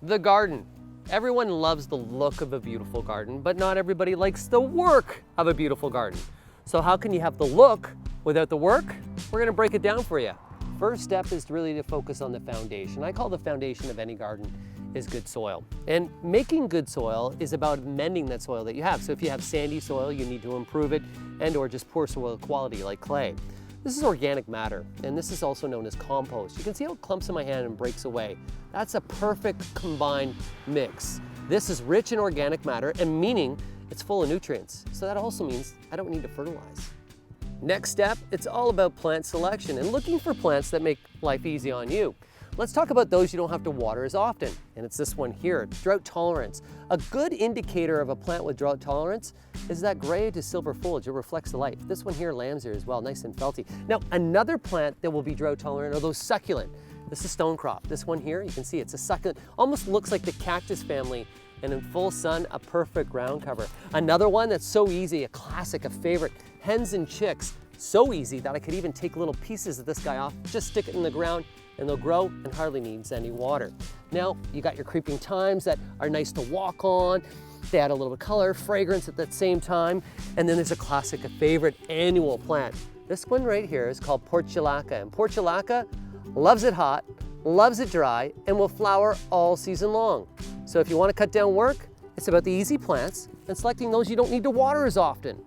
The garden. Everyone loves the look of a beautiful garden, but not everybody likes the work of a beautiful garden. So how can you have the look without the work? We're gonna break it down for you. First step is really to focus on the foundation. I call the foundation of any garden is good soil. And making good soil is about mending that soil that you have. So if you have sandy soil, you need to improve it, and or just poor soil quality like clay. This is organic matter, and this is also known as compost. You can see how it clumps in my hand and breaks away. That's a perfect combined mix. This is rich in organic matter, and meaning it's full of nutrients. So that also means I don't need to fertilize. Next step, it's all about plant selection and looking for plants that make life easy on you. Let's talk about those you don't have to water as often, and it's this one here, drought tolerance. A good indicator of a plant with drought tolerance is that gray to silver foliage. It reflects the light. This one here, lamb's ear as well, nice and felty. Now, another plant that will be drought tolerant are those succulent. This is stonecrop. This one here, you can see it's a succulent, almost looks like the cactus family, and in full sun, a perfect ground cover. Another one that's so easy, a classic, a favorite, hens and chicks. So easy that I could even take little pieces of this guy off, just stick it in the ground, and they'll grow and hardly needs any water. Now, you got your creeping thymes that are nice to walk on. They add a little bit of color, fragrance at that same time. And then there's a classic, a favorite annual plant. This one right here is called portulaca. And portulaca loves it hot, loves it dry, and will flower all season long. So if you want to cut down work, it's about the easy plants and selecting those you don't need to water as often.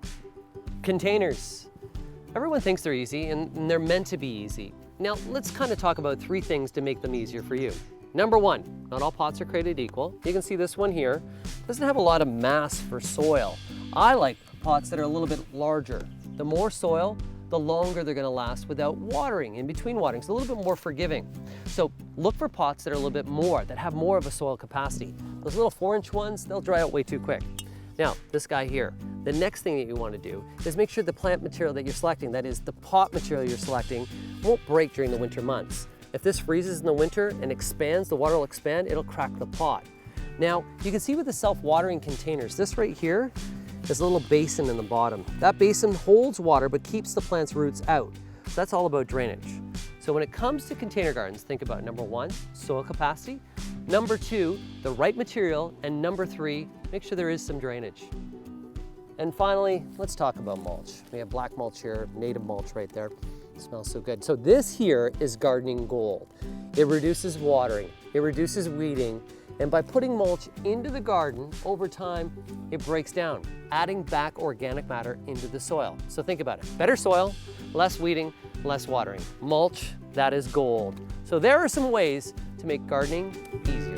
Containers. Everyone thinks they're easy, and they're meant to be easy. Now, let's kind of talk about 3 things to make them easier for you. Number 1, not all pots are created equal. You can see this one here doesn't have a lot of mass for soil. I like pots that are a little bit larger. The more soil, the longer they're gonna last without watering, in between waterings, a little bit more forgiving. So look for pots that are a little bit more, that have more of a soil capacity. Those little 4-inch ones, they'll dry out way too quick. Now, this guy here, the next thing that you want to do is make sure the plant material that you're selecting, that is the pot material you're selecting, won't break during the winter months. If this freezes in the winter and expands, the water will expand, it'll crack the pot. Now, you can see with the self-watering containers, this right here is a little basin in the bottom. That basin holds water but keeps the plant's roots out. So that's all about drainage. So when it comes to container gardens, think about number 1, soil capacity, number 2, the right material, and number 3, make sure there is some drainage. And finally, let's talk about mulch. We have black mulch here, native mulch right there. It smells so good. So this here is gardening gold. It reduces watering, it reduces weeding, and by putting mulch into the garden, over time, it breaks down, adding back organic matter into the soil. So think about it. Better soil, less weeding, less watering. Mulch, that is gold. So there are some ways to make gardening easy.